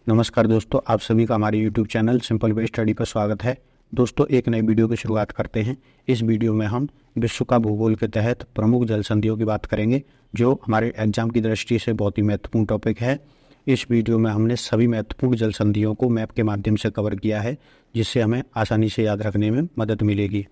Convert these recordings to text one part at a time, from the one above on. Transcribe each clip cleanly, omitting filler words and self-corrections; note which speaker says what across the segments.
Speaker 1: नमस्कार दोस्तों, आप सभी का हमारे YouTube channel simple way study पर स्वागत है। दोस्तों, एक नई वीडियो की शुरुआत करते हैं। इस वीडियो में हम विश्व का भूगोल के तहत प्रमुख जल संधियों की बात करेंगे, जो हमारे एग्जाम की दृष्टि से बहुत ही महत्वपूर्ण टॉपिक है। इस वीडियो में हमने सभी महत्वपूर्ण जल संधियों को मैप के माध्यम से कवर किया है, जिससे हमें आसानी से याद रखने में मदद मिलेगी।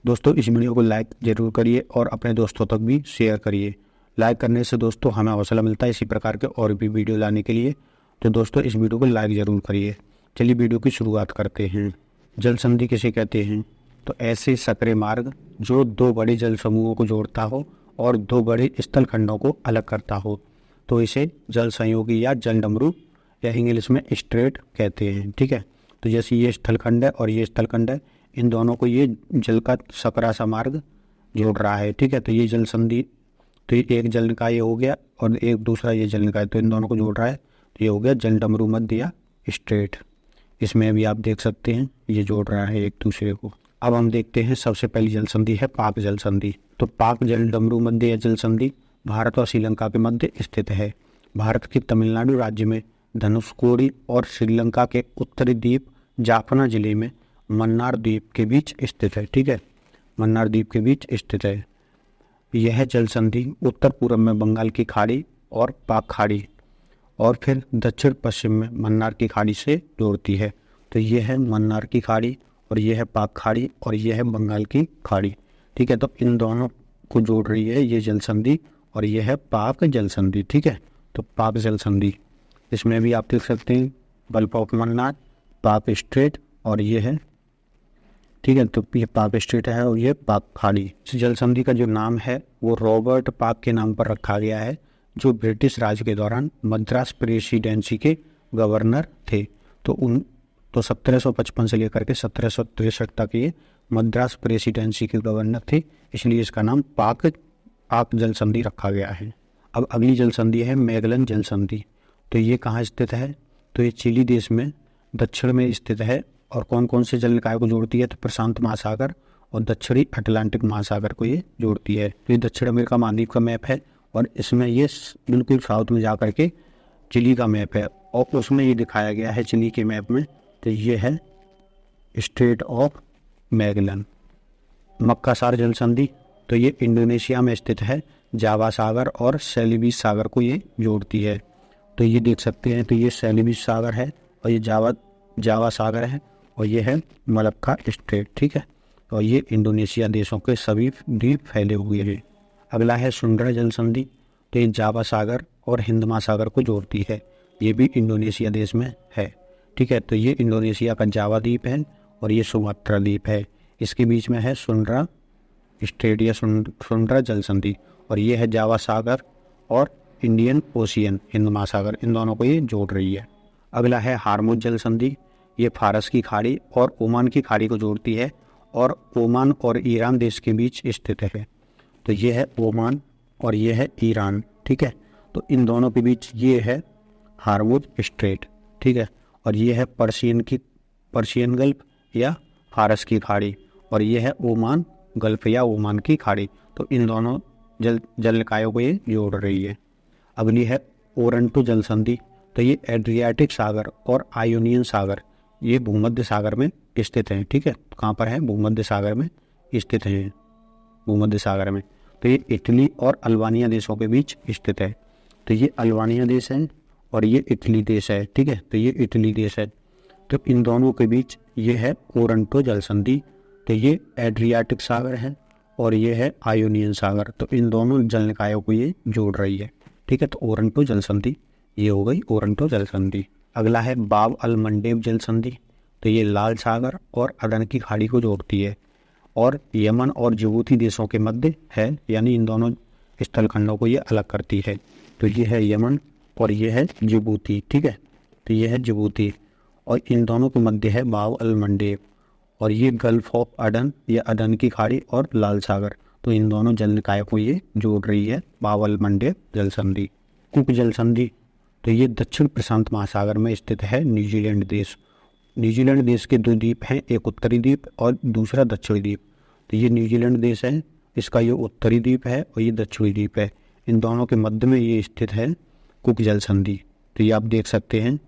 Speaker 1: दोस्तों, इस वीडियो को लाइक जरूर करिए और अपने दोस्तों तक भी शेयर करिए। लाइक करने से दोस्तों हमें हौसला मिलता है इसी प्रकार के और भी वीडियो लाने के लिए। तो दोस्तों, इस वीडियो को लाइक जरूर करिए। चलिए वीडियो की शुरुआत करते हैं। जल संधि किसे कहते हैं? तो ऐसे सकरे मार्ग जो दो बड़े जल समूहों को जोड़ता हो और दो बड़े स्थल खंडों को अलग करता हो, तो इसे जल संयोगी या जल डमरू या इंग्लिश में स्ट्रेट कहते हैं। ठीक है, तो जैसे ये स्थल खंड है और ये स्थल खंड है, इन दोनों को ये जल का सकरा सा मार्ग जोड़ रहा है। ठीक है, तो ये जल संधि, तो ये एक जल निकाय हो गया और एक दूसरा ये जल निकाय, तो इन दोनों को जोड़ रहा है, तो ये हो गया जल डमरू मध्य या स्ट्रेट। इसमें भी आप देख सकते हैं ये जोड़ रहा है एक दूसरे को। अब हम देखते हैं सबसे पहली जल संधि है पाक जल संधि। तो पाक जल डमरू मध्य या जल संधि भारत और श्रीलंका के मध्य स्थित है। भारत के तमिलनाडु राज्य में धनुषकोडी और श्रीलंका के उत्तरी द्वीप जाफना जिले में मन्नार द्वीप के बीच स्थित है। ठीक है, मन्नार द्वीप के बीच स्थित है। यह जल संधि उत्तर पूर्व में बंगाल की खाड़ी और पाक खाड़ी और फिर दक्षिण पश्चिम में मन्नार की खाड़ी से जोड़ती है। तो ये है मन्नार की खाड़ी और ये है पाक खाड़ी और ये है बंगाल की खाड़ी। ठीक है, तो इन दोनों को जोड़ रही है ये जल संधि और ये है पाक जल संधि। ठीक है, तो पाक जल संधि, इसमें भी आप देख सकते हैं गल्फ ऑफ मन्नार, पाक स्ट्रेट और ये है। ठीक है, तो ये पाक स्ट्रेट है और ये पाक खाड़ी। इस जल संधि का जो नाम है वो रॉबर्ट पाक के नाम पर रखा गया है, जो ब्रिटिश राज के दौरान मद्रास प्रेसिडेंसी के गवर्नर थे। तो 1755 से लेकर के 1763 तक ये मद्रास प्रेसिडेंसी के गवर्नर थे, इसलिए इसका नाम पाक जल संधि रखा गया है। अब अगली जल संधि है मैगलन जल संधि। तो ये कहाँ स्थित है? तो ये चिली देश में दक्षिण में स्थित है और कौन कौन से जल निकाय को जोड़ती है? तो प्रशांत महासागर और दक्षिणी अटलांटिक महासागर को ये जोड़ती है। तो ये दक्षिण अमेरिका महाद्वीप का मैप है और इसमें ये बिल्कुल साउथ में जाकर के चिली का मैप है और उसमें ये दिखाया गया है चिली के मैप में। तो ये है स्ट्रेट ऑफ मैगलन। मक्कासार जल संधि, तो ये इंडोनेशिया में स्थित है, जावा सागर और सेलिबीस सागर को ये जोड़ती है। तो ये देख सकते हैं, तो ये सेलिबीस सागर है और ये जावा सागर है और ये है मलक्का स्ट्रेट। ठीक है, और ये इंडोनेशिया देशों के सभी द्वीप फैले हुए हैं। अगला है सुंड्रा जल संधि। तो ये जावा सागर और हिंद महासागर को जोड़ती है, ये भी इंडोनेशिया देश में है। ठीक है, तो ये इंडोनेशिया का जावा द्वीप है और ये सुमात्रा द्वीप है, इसके बीच में है सुंड्रा स्ट्रेट या सुंड्रा जल संधि और ये है जावा सागर और इंडियन ओशियन हिंद महासागर, इन दोनों को ये जोड़ रही है। अगला है हार्मुज जल संधि। ये फारस की खाड़ी और ओमान की खाड़ी को जोड़ती है और ओमान और ईरान देश के बीच स्थित है। तो ये है ओमान और ये है ईरान। ठीक है, तो इन दोनों के बीच ये है हार्मुज स्ट्रेट। ठीक है, और ये है पर्शियन गल्फ या फारस की खाड़ी और ये है ओमान गल्फ या ओमान की खाड़ी। तो इन दोनों जल निकायों को ये जोड़ रही है। अगली है ओरंटो जल संधि। तो ये एड्रियाटिक सागर और आयोनियन सागर ये भूमध्य सागर में स्थित हैं। ठीक है, कहाँ पर है? भूमध्य सागर में स्थित है, भूमध्य सागर में। तो ये इटली और अल्बानिया देशों के बीच स्थित है। तो ये अल्बानिया देश है और ये इटली देश है। ठीक है, तो ये इटली देश है। तो इन दोनों के बीच ये है ओरंटो जल संधि। तो ये एड्रियाटिक सागर है और ये है आयोनियन सागर, तो इन दोनों जल निकायों को ये जोड़ रही है। ठीक है, तो ओरंटो जल संधि ये हो गई ओरंटो जल संधि। अगला है बाब अल मंडेब जल संधि। तो ये लाल सागर और अदन की खाड़ी को जोड़ती है और यमन और जिबूती देशों के मध्य है, यानी इन दोनों स्थल खंडों को ये अलग करती है। तो ये है यमन और ये है जिबूती। ठीक है, तो ये है जिबूती और इन दोनों के मध्य है बाब अल मंडेब और ये गल्फ ऑफ अडन या अदन की खाड़ी और लाल सागर, तो इन दोनों जल निकायों को ये जोड़ रही है बाब अल मंडेब जल संधि। कुक जल संधि, तो ये दक्षिण प्रशांत महासागर में स्थित है न्यूजीलैंड देश। न्यूजीलैंड देश के दो द्वीप हैं, एक उत्तरी द्वीप और दूसरा दक्षिणी द्वीप। तो ये न्यूजीलैंड देश है, इसका ये उत्तरी द्वीप है और ये दक्षिणी द्वीप है, इन दोनों के मध्य में ये स्थित है कुक जल संधि। तो ये आप देख सकते हैं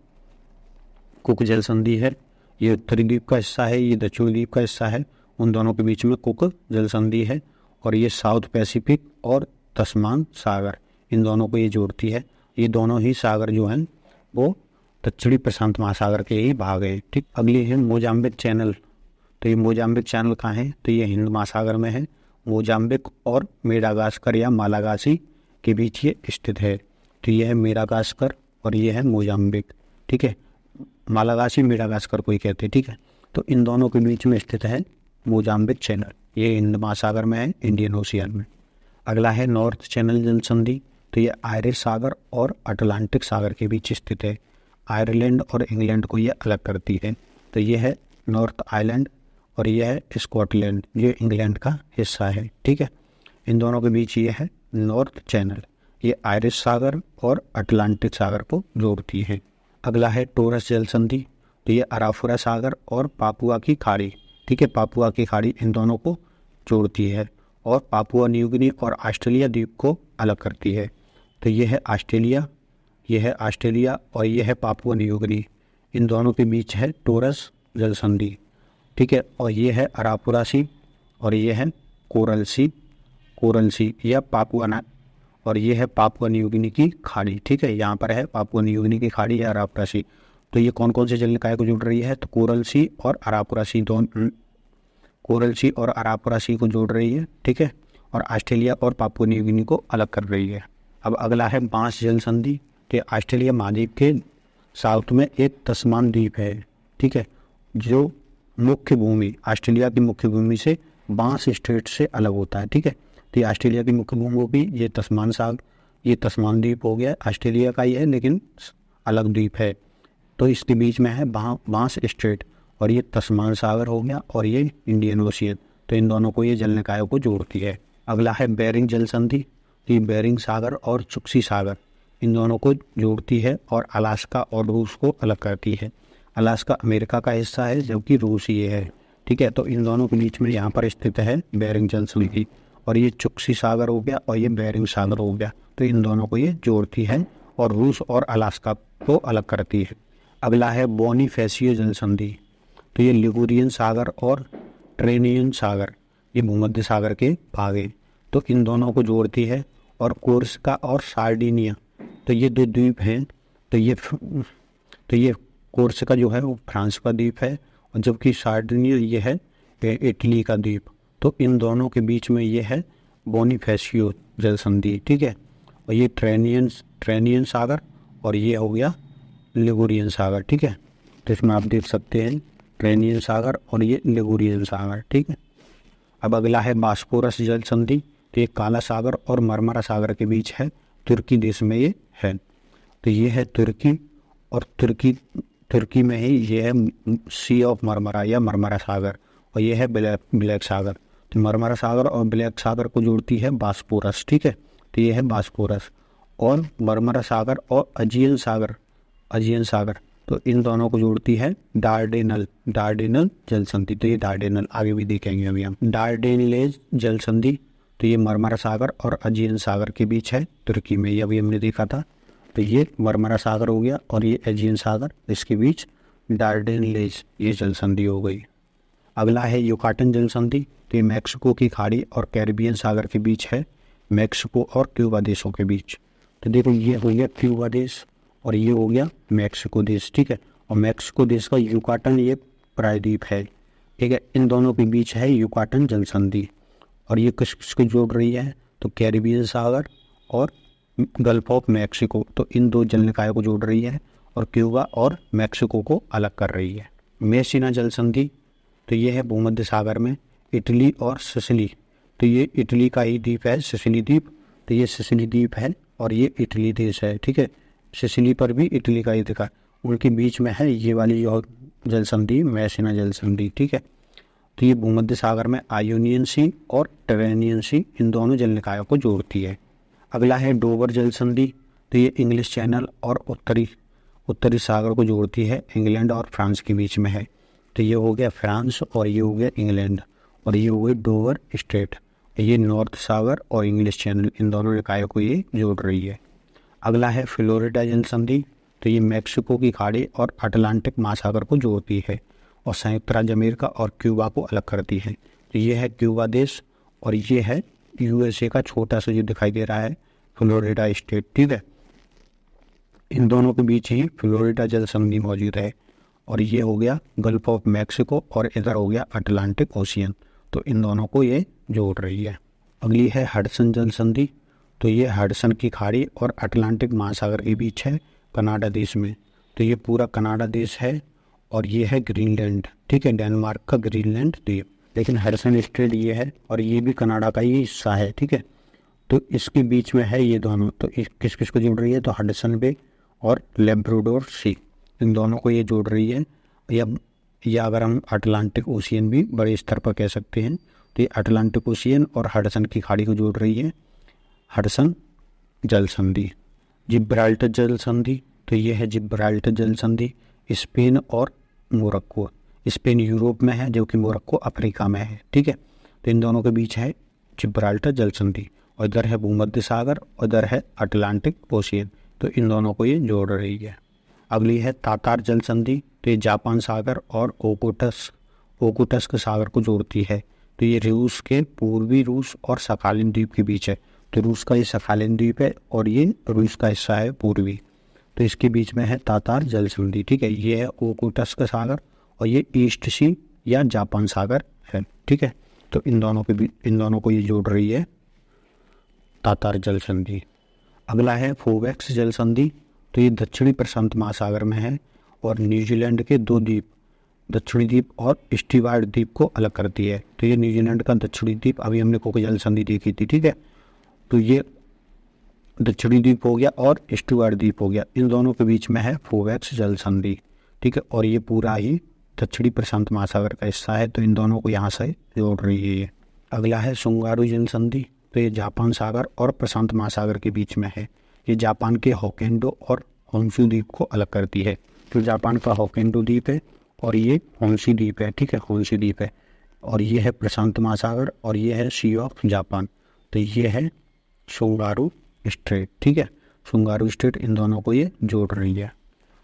Speaker 1: कुक जल संधि है, ये उत्तरी द्वीप का हिस्सा है, ये दक्षिणी द्वीप का हिस्सा है, उन दोनों के बीच में कुक जल संधि है। और ये साउथ पैसिफिक और तस्मान सागर, इन दोनों को ये जोड़ती है। ये दोनों ही सागर जो हैं वो दक्षिणी प्रशांत महासागर के ही भाग हैं। ठीक, अगली है मोजाम्बिक चैनल। तो ये मोजाम्बिक चैनल कहाँ है? तो ये हिंद महासागर में है। मोजाम्बिक और मेडागास्कर या मालागासी के बीच ये स्थित है। तो ये है मेडागास्कर और ये है मोजाम्बिक। ठीक है, मालागासी मेडागास्कर को ही कहते हैं। ठीक है, तो इन दोनों के बीच में स्थित है मोजाम्बिक चैनल, ये हिंद महासागर में है, इंडियन ओशियन में। अगला है नॉर्थ चैनल जल संधि। तो ये आयरिश सागर और अटलांटिक सागर के बीच स्थित है। आयरलैंड और इंग्लैंड को ये अलग करती है। तो ये है नॉर्थ आयरलैंड और ये है स्कॉटलैंड, ये इंग्लैंड का हिस्सा है। ठीक है, इन दोनों के बीच ये है नॉर्थ चैनल, ये आयरिश सागर और अटलांटिक सागर को जोड़ती है। अगला है टोरस जल संधि। तो ये अराफुरा सागर और पापुआ की खाड़ी, ठीक है, पापुआ की खाड़ी इन दोनों को जोड़ती है और पापुआ न्यू गिनी और ऑस्ट्रेलिया द्वीप को अलग करती है। तो ये है ऑस्ट्रेलिया, ये है ऑस्ट्रेलिया और ये है पापुआ न्यू गिनी, इन दोनों के बीच है टोरस जल संधि। ठीक है, और ये है अरापुरा सी और ये है कोरल सी या पापुआ ना, और ये है पापुआ न्यू गिनी की खाड़ी। ठीक है, यहाँ पर है पापुआ न्यू गिनी की खाड़ी या अरापुरा सी। तो ये कौन कौन से जल निकाय को जोड़ रही है? तो कोरल सी और अरापुरा सी, दोनों कोरल सी और अरापुरा सी को जोड़ रही है। ठीक है, और ऑस्ट्रेलिया और पापुआ न्यू गिनी को अलग कर रही है। अब अगला है बांस जल संधि। तो ऑस्ट्रेलिया महाद्वीप के साउथ में एक तस्मान द्वीप है। ठीक है, जो मुख्य भूमि ऑस्ट्रेलिया की मुख्य भूमि से बांस स्ट्रेट से अलग होता है। ठीक है, तो ये ऑस्ट्रेलिया की मुख्य भूमि भी ये तस्मान सागर, ये तस्मान द्वीप हो गया, ऑस्ट्रेलिया का ही है लेकिन अलग द्वीप है। तो इसके बीच में है बांस स्ट्रेट और ये तस्मान सागर हो गया और ये इंडियन ओशियन। तो इन दोनों को ये जल निकायों को जोड़ती है। अगला है बेरिंग जल संधि। तो ये बेरिंग सागर और चुक्सी सागर इन दोनों को जोड़ती है और अलास्का और रूस को अलग करती है। अलास्का अमेरिका का हिस्सा है जबकि रूस ये है। ठीक है, तो इन दोनों के बीच में यहाँ पर स्थित है बेरिंग जल संधि और ये चुक्सी सागर हो गया और ये बेरिंग सागर हो गया। तो इन दोनों को ये जोड़ती है और रूस और अलास्का को अलग करती है। अगला है बोनीफेसियो जल संधि। तो ये लिगुरियन सागर और ट्रेनियन सागर, ये भूमध्य सागर के भाग हैं। तो इन दोनों को जोड़ती है। और कोर्सिका और सार्डिनिया, तो ये दो द्वीप हैं। तो ये कोर्सिका जो है वो फ्रांस का द्वीप है और जबकि सार्डिनिया ये है इटली का द्वीप। तो इन दोनों के बीच में ये है बोनीफेसियो जल संधि। ठीक है, और ये ट्रेनियन सागर और ये हो गया लिगुरियन सागर। ठीक है, तो इसमें आप देख सकते हैं ट्रेनियन सागर और ये लिगुरियन सागर। ठीक है, अब अगला है बास्पोरस जल संधि। तो ये काला सागर और मरमरा सागर के बीच है, तुर्की देश में ये है। तो ये है तुर्की और तुर्की में ही ये है सी ऑफ मरमरा या मरमरा सागर और ये है ब्लैक सागर। तो मरमरा सागर और ब्लैक सागर को जोड़ती है बास्पोरस। ठीक है, तो ये है बास्पोरस और मरमरा सागर और अजियन सागर, तो इन दोनों को जोड़ती है डार्डेनल जल संधि। तो ये डार्डेनल आगे भी देखेंगे अभी हम। डार्डेनलेज जल संधि, तो ये मरमरा सागर और अजियन सागर के बीच है तुर्की में, ये अभी हमने देखा था। तो ये मरमरा सागर हो गया और ये एजियन सागर, इसके बीच डार्डेनलेज ये जल संधि हो गई। अगला है युकाटन जल संधि। तो ये मैक्सिको की खाड़ी और कैरिबियन सागर के बीच है, मैक्सिको और क्यूबा देशों के बीच। तो देखो ये हो गया क्यूबा देश और ये हो गया मैक्सिको देश। ठीक है, और मैक्सिको देश का युकाटन ये प्रायद्वीप है। ठीक है, इन दोनों के बीच है युकाटन जल संधि और ये किसको जोड़ रही है? तो कैरिबियन सागर और गल्फ ऑफ मैक्सिको, तो इन दो जल निकायों को जोड़ रही है और क्यूबा और मैक्सिको को अलग कर रही है। मेसिना जल संधि, तो ये है भूमध्य सागर में इटली और सिसिली। तो ये इटली का ही द्वीप है सिसिली द्वीप, तो ये सिसिली द्वीप है और ये इटली देश है। ठीक है, सिसिली पर भी इटली का ही दिखा, उनके बीच में है ये वाली जल संधि मेसिना जल संधि। ठीक है, तो ये भूमध्य सागर में आयोनियन सी और टेरेनियन सी इन दोनों जल निकायों को जोड़ती है। अगला है डोवर जल संधि। तो ये इंग्लिश चैनल और उत्तरी सागर को जोड़ती है, इंग्लैंड और फ्रांस के बीच में है। तो ये हो गया फ्रांस और ये हो गया इंग्लैंड और ये हो गई डोवर स्ट्रेट। ये नॉर्थ सागर और इंग्लिश चैनल इन दोनों निकायों को ये जोड़ रही है। अगला है फ्लोरिडा जल संधि। तो ये मैक्सिको की खाड़ी और अटलांटिक महासागर को जोड़ती है और संयुक्त राज्य अमेरिका और क्यूबा को अलग करती है। तो ये है क्यूबा देश और ये है यूएसए का छोटा सा जो दिखाई दे रहा है फ्लोरिडा स्टेट, ठीक है। इन दोनों के बीच ही फ्लोरिडा जल संधि मौजूद है और ये हो गया गल्फ ऑफ मैक्सिको और इधर हो गया अटलांटिक ओशियन। तो इन दोनों को ये जोड़ रही है। अगली है हडसन जल संधि। तो ये हडसन की खाड़ी और अटलांटिक महासागर के बीच है कनाडा देश में। तो ये पूरा कनाडा देश है और ये है ग्रीनलैंड, ठीक है, डेनमार्क का ग्रीनलैंड द्वीप। लेकिन हडसन स्ट्रेट ये है और ये भी कनाडा का ही हिस्सा है, ठीक है। तो इसके बीच में है ये दोनों। तो किस किस को जोड़ रही है? तो हडसन बे और लेब्राडोर सी, इन दोनों को ये जोड़ रही है। या अगर हम अटलांटिक ओशियन भी बड़े स्तर पर कह सकते हैं। तो ये अटलांटिक ओशियन और हडसन की खाड़ी को जोड़ रही है हडसन जल संधि। जिब्राल्टर जल संधि। तो ये है जिब्राल्टर जल संधि, स्पेन और मोरक्को। स्पेन यूरोप में है जबकि मोरक्को अफ्रीका में है, ठीक है। तो इन दोनों के बीच है जिब्राल्टर जल संधि और इधर है भूमध्य सागर और इधर है अटलांटिक ओशियन। तो इन दोनों को ये जोड़ रही है। अगली है तातार जल संधि। तो ये जापान सागर और ओकोटस्क सागर को जोड़ती है। तो ये रूस के पूर्वी रूस और सखालिन द्वीप के बीच है। तो रूस का ये सखालिन द्वीप है और ये रूस का हिस्सा है पूर्वी। तो इसके बीच में है तातार जल संधि, ठीक है। ये है ओकोटस्क सागर और ये ईस्ट सी या जापान सागर है, ठीक है। तो इन दोनों को ये जोड़ रही है तातार जल संधि। अगला है फोवेक्स जल संधि। तो ये दक्षिणी प्रशांत महासागर में है और न्यूजीलैंड के दो द्वीप, दक्षिणी द्वीप और स्टीवार्ड द्वीप को अलग करती है। तो ये न्यूजीलैंड का दक्षिणी द्वीप, अभी हमने कोको जल संधि देखी थी, ठीक है। तो ये दक्षिणी द्वीप हो गया और स्टीवार्ड द्वीप हो गया। इन दोनों के बीच में है फोवेक्स जल संधि, ठीक है। और ये पूरा ही दक्षिणी प्रशांत महासागर का हिस्सा है। तो इन दोनों को यहाँ से जोड़ रही है। अगला है सुंगारू जल संधि। तो ये जापान सागर और प्रशांत महासागर के बीच में है। ये जापान के होक्काइडो और होन्शु द्वीप को अलग करती है। तो जापान का होक्काइडो द्वीप है और ये होन्शु द्वीप है, ठीक है, होन्शु द्वीप है। और ये है प्रशांत महासागर और ये है सी ऑफ जापान। तो ये है सुंगारू स्ट्रेट, ठीक है, सुंगारू स्ट्रेट। इन दोनों को ये जोड़ रही है।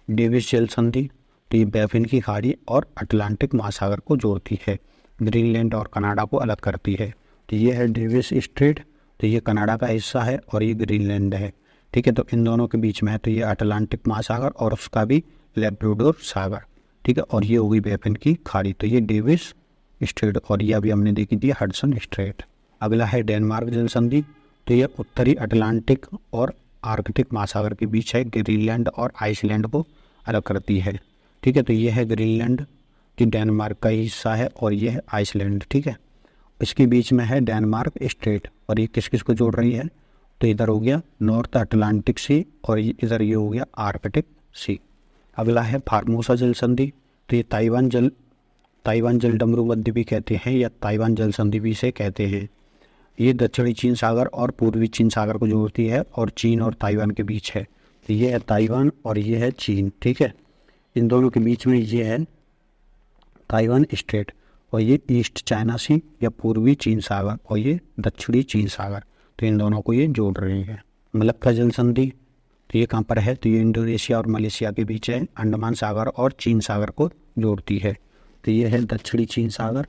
Speaker 1: डेविस जल संधि। तो ये बैफिन की खाड़ी और अटलांटिक महासागर को जोड़ती है, ग्रीनलैंड और कनाडा को अलग करती है। तो ये है डेविस स्ट्रेट। तो ये कनाडा का हिस्सा है और ये ग्रीनलैंड है, ठीक है। तो इन दोनों के बीच में है तो ये अटलांटिक महासागर और उसका भी लेब्राडोर सागर, ठीक है। और ये होगी बैफिन की खाड़ी। तो ये डेविस स्ट्रेट और ये अभी हमने देखी थी हडसन स्ट्रेट। अगला है डेनमार्क जल संधि। तो ये उत्तरी अटलांटिक और आर्कटिक महासागर के बीच है, ग्रीनलैंड और आइसलैंड को अलग करती है, ठीक है। तो ये है ग्रीनलैंड जो डेनमार्क का हिस्सा है और ये है आइसलैंड, ठीक है। इसके बीच में है डेनमार्क स्ट्रेट और ये किस किस को जोड़ रही है? तो इधर हो गया नॉर्थ अटलांटिक सी और इधर ये हो गया आर्कटिक सी। अगला है फार्मोसा जल संधि। तो ये ताइवान जल डमरू मध्य भी कहते हैं या ताइवान जल संधि भी से कहते हैं। ये दक्षिणी चीन सागर और पूर्वी चीन सागर को जोड़ती है और चीन और ताइवान के बीच है। तो ये है ताइवान और ये है चीन, ठीक है। इन दोनों के बीच में ये है ताइवान स्ट्रेट और ये ईस्ट चाइना सी या पूर्वी चीन सागर और ये दक्षिणी चीन सागर। तो इन दोनों को ये जोड़ रही है। मलक्का जल संधि। तो ये कहाँ पर है? तो ये इंडोनेशिया और मलेशिया के बीच है, अंडमान सागर और चीन सागर को जोड़ती है। तो ये है दक्षिणी चीन सागर,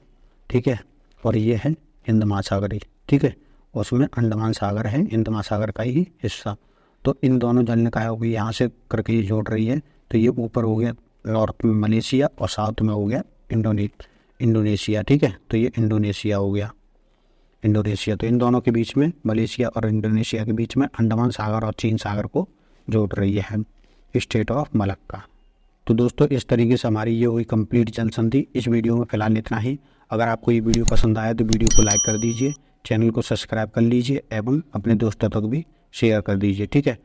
Speaker 1: ठीक है, और ये है हिंद महासागर, ठीक है। उसमें अंडमान सागर है, हिंद महासागर का ही हिस्सा। तो इन दोनों जल निकायों को यहाँ से करके ये जोड़ रही है। तो ये ऊपर हो गया नॉर्थ में मलेशिया और साउथ में हो गया इंडोनेशिया, ठीक है। तो ये इंडोनेशिया हो गया, इंडोनेशिया। तो इन दोनों के बीच में, मलेशिया और इंडोनेशिया के बीच में अंडमान सागर और चीन सागर को जोड़ रही है स्टेट ऑफ मलक्का। तो दोस्तों इस तरीके से हमारी ये हुई कंप्लीट जल संधि। इस वीडियो में फिलहाल इतना ही। अगर आपको ये वीडियो पसंद आया तो वीडियो को लाइक कर दीजिए, चैनल को सब्सक्राइब कर लीजिए एवं अपने दोस्तों तक भी शेयर कर दीजिए, ठीक है।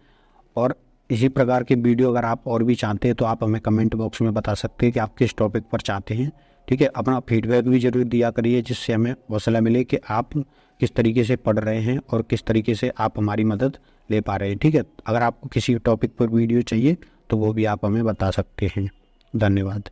Speaker 1: और इसी प्रकार के वीडियो अगर आप और भी चाहते हैं तो आप हमें कमेंट बॉक्स में बता सकते हैं कि आप किस टॉपिक पर चाहते हैं, ठीक है। अपना फीडबैक भी जरूर दिया करिए जिससे हमें हौसला मिले कि आप किस तरीके से पढ़ रहे हैं और किस तरीके से आप हमारी मदद ले पा रहे हैं, ठीक है। अगर आपको किसी टॉपिक पर वीडियो चाहिए तो वो भी आप हमें बता सकते हैं। धन्यवाद।